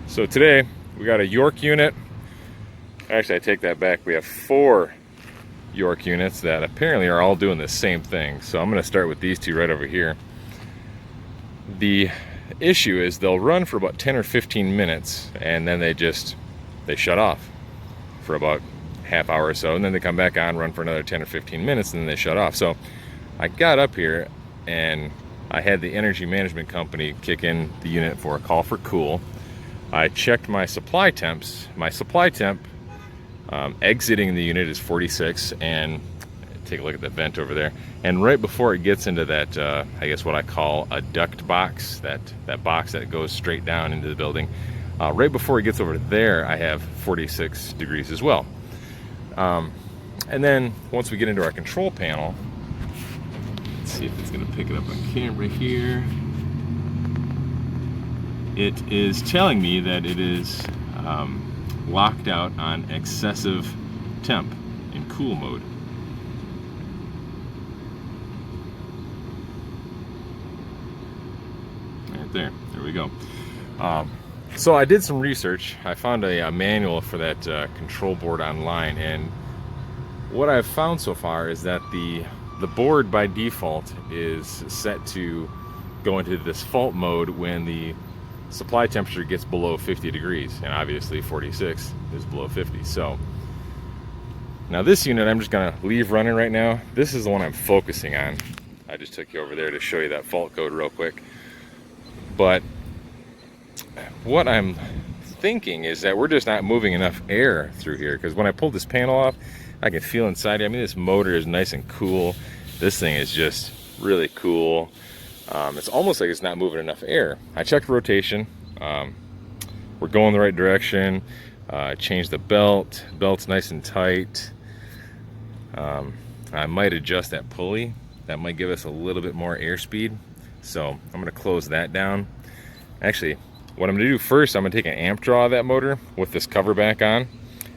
So today we got a York unit. Actually, I take that back. We have 4 York units that apparently are all doing the same thing. So I'm going to start with these 2 right over here. The issue is they'll run for about 10 or 15 minutes and then they shut off for about half hour or so, and then they come back on, run for another 10 or 15 minutes, and then they shut off. So I got up here and I had the energy management company kick in the unit for a call for cool. I checked my supply temps. My supply temp exiting the unit is 46, and take a look at that vent over there. And right before it gets into that, I guess what I call a duct box, that box that goes straight down into the building, right before it gets over there, I have 46 degrees as well. And then once we get into our control panel, let's see if it's going to pick it up on camera here. It is telling me that it is locked out on excessive temp in cool mode. Right there we go. So I did some research. I found a manual for that control board online, and what I've found so far is that the board by default is set to go into this fault mode when the supply temperature gets below 50 degrees, and obviously 46 is below 50. So now this unit I'm just gonna leave running right now. This is the one I'm focusing on. I just took you over there to show you that fault code real quick. But what I'm thinking is that we're just not moving enough air through here, because when I pulled this panel off, I can feel inside here. I mean, this motor is nice and cool. This thing is just really cool. It's almost like it's not moving enough air. I checked rotation. We're going the right direction. I changed the belt. Belt's nice and tight. I might adjust that pulley. That might give us a little bit more airspeed. So I'm going to close that down. Actually, what I'm going to do first, I'm going to take an amp draw of that motor with this cover back on,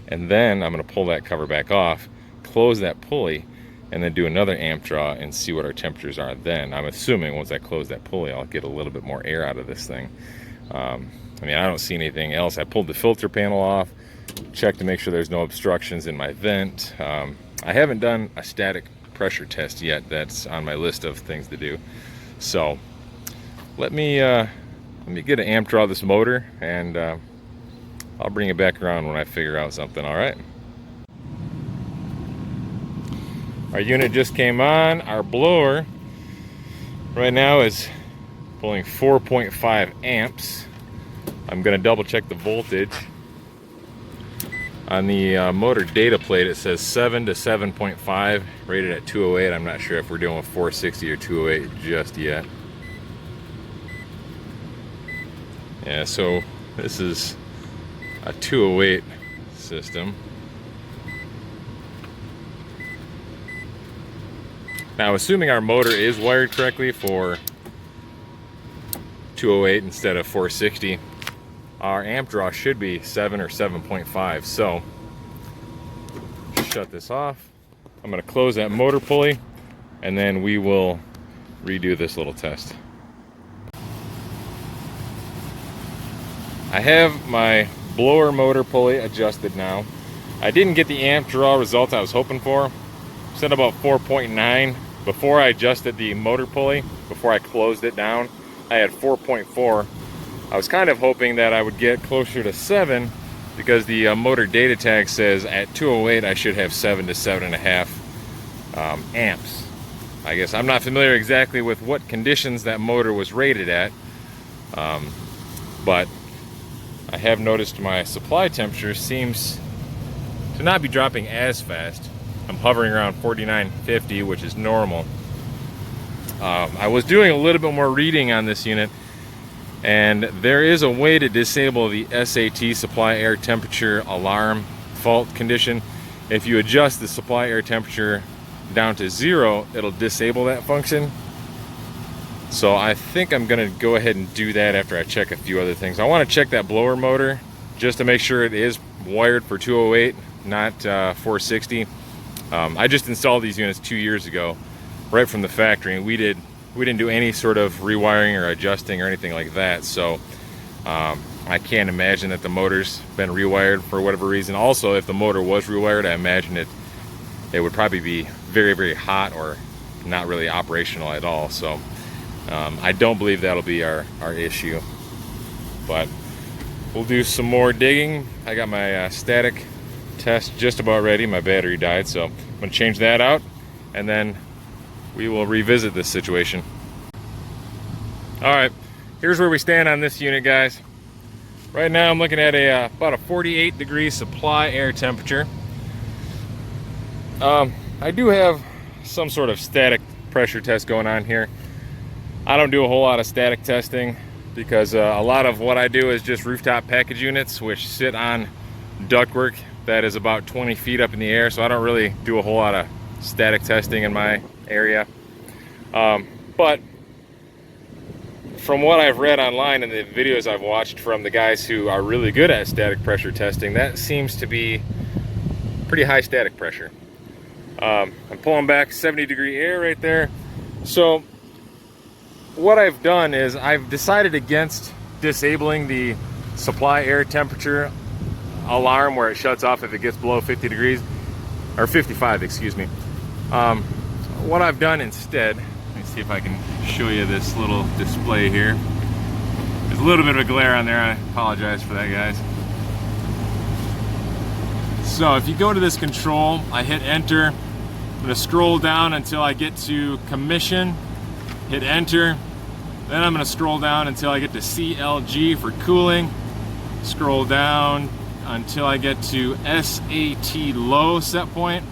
and then I'm going to pull that cover back off, close that pulley, and then do another amp draw and see what our temperatures are then. I'm assuming once I close that pulley, I'll get a little bit more air out of this thing. I mean, I don't see anything else. I pulled the filter panel off, checked to make sure there's no obstructions in my vent. I haven't done a static pressure test yet. That's on my list of things to do. So let me get an amp draw of this motor, and I'll bring it back around when I figure out something. All right. Our unit just came on. Our blower right now is pulling 4.5 amps. I'm going to double check the voltage. On the motor data plate, it says 7 to 7.5, rated at 208. I'm not sure if we're dealing with 460 or 208 just yet. Yeah, so this is a 208 system. Now, assuming our motor is wired correctly for 208 instead of 460, our amp draw should be 7 or 7.5. So, shut this off. I'm going to close that motor pulley, and then we will redo this little test. I have my blower motor pulley adjusted now. I didn't get the amp draw result I was hoping for. Set about 4.9. Before I adjusted the motor pulley, before I closed it down, I had 4.4. I was kind of hoping that I would get closer to 7, because the motor data tag says at 208 I should have 7 to 7.5 amps. I guess I'm not familiar exactly with what conditions that motor was rated at, but I have noticed my supply temperature seems to not be dropping as fast. I'm hovering around 49.50, which is normal. I was doing a little bit more reading on this unit, and there is a way to disable the SAT, supply air temperature alarm fault condition. If you adjust the supply air temperature down to 0, it'll disable that function. So I think I'm gonna go ahead and do that after I check a few other things. I want to check that blower motor just to make sure it is wired for 208, not 460. I just installed these units 2 years ago, right from the factory, and we didn't do any sort of rewiring or adjusting or anything like that. So I can't imagine that the motor's been rewired for whatever reason. Also, if the motor was rewired, I imagine it would probably be very, very hot or not really operational at all. So I don't believe that'll be our issue. But we'll do some more digging. I got my static test just about ready. My battery died, so I'm going to change that out, and then we will revisit this situation. All right, here's where we stand on this unit, guys. Right now I'm looking at about a 48 degree supply air temperature. I do have some sort of static pressure test going on here. I don't do a whole lot of static testing because a lot of what I do is just rooftop package units, which sit on ductwork that is about 20 feet up in the air, so I don't really do a whole lot of static testing in my area. But from what I've read online and the videos I've watched from the guys who are really good at static pressure testing, that seems to be pretty high static pressure. I'm pulling back 70 degree air right there. So what I've done is I've decided against disabling the supply air temperature alarm where it shuts off if it gets below 50 degrees, or 55, excuse me. What I've done instead, let me see if I can show you this little display here. There's a little bit of a glare on there. I apologize for that, guys. So if you go to this control, I hit enter. I'm going to scroll down until I get to commission, hit enter. Then I'm going to scroll down until I get to CLG for cooling. Scroll down until I get to SAT low set point.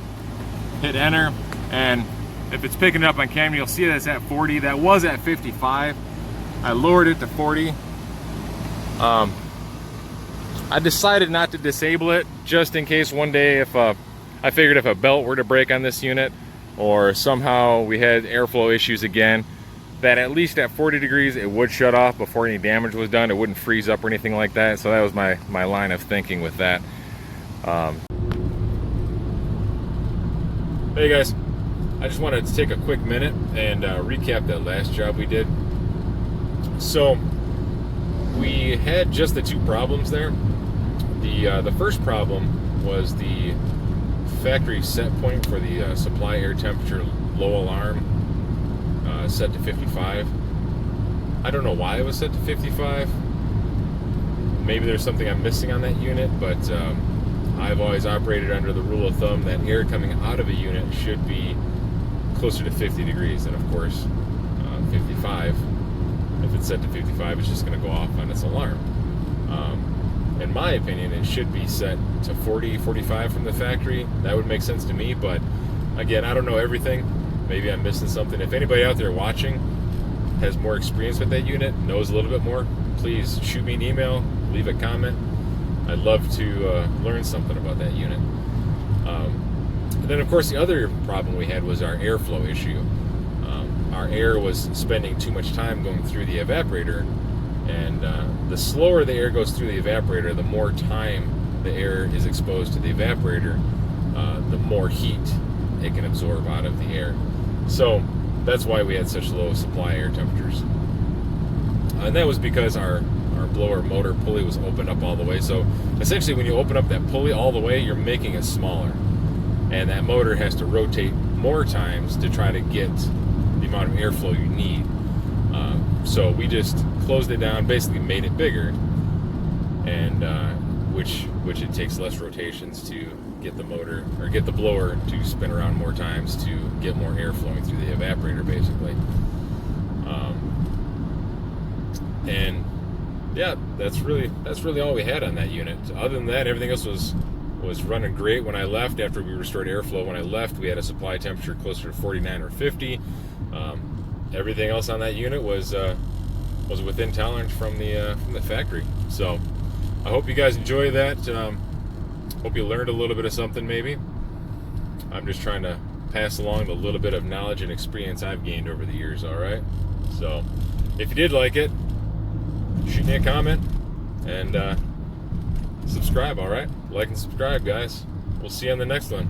Hit enter, and if it's picking it up on camera, you'll see that it's at 40. That was at 55. I lowered it to 40. I decided not to disable it just in case one day if I figured if a belt were to break on this unit or somehow we had airflow issues again, that at least at 40 degrees it would shut off before any damage was done. It wouldn't freeze up or anything like that. So that was my line of thinking with that. Hey guys, I just wanted to take a quick minute and recap that last job we did. So we had just the two problems there. The first problem was the factory set point for the supply air temperature low alarm set to 55. I don't know why it was set to 55. Maybe there's something I'm missing on that unit, but I've always operated under the rule of thumb that air coming out of a unit should be closer to 50 degrees, and of course 55. If it's set to 55, it's just going to go off on its alarm. In my opinion, it should be set to 40, 45 from the factory. That would make sense to me, but again, I don't know everything. Maybe I'm missing something. If anybody out there watching has more experience with that unit, knows a little bit more, please shoot me an email, leave a comment. I'd love to learn something about that unit. And then of course the other problem we had was our airflow issue. Our air was spending too much time going through the evaporator, and the slower the air goes through the evaporator, the more time the air is exposed to the evaporator, the more heat it can absorb out of the air. So that's why we had such low supply air temperatures. And that was because our blower motor pulley was opened up all the way. So essentially when you open up that pulley all the way, you're making it smaller. And that motor has to rotate more times to try to get the amount of airflow you need. So we just closed it down, basically made it bigger, and which it takes less rotations to get the motor, or get the blower to spin around more times to get more air flowing through the evaporator, basically. And yeah, that's really all we had on that unit. Other than that, everything else was running great when I left. After we restored airflow, when I left, we had a supply temperature closer to 49 or 50. Everything else on that unit was within tolerance from the factory. So I hope you guys enjoy that. Hope you learned a little bit of something maybe. I'm just trying to pass along the little bit of knowledge and experience I've gained over the years, all right? So if you did like it, shoot me a comment and subscribe, all right? Like and subscribe, guys. We'll see you on the next one.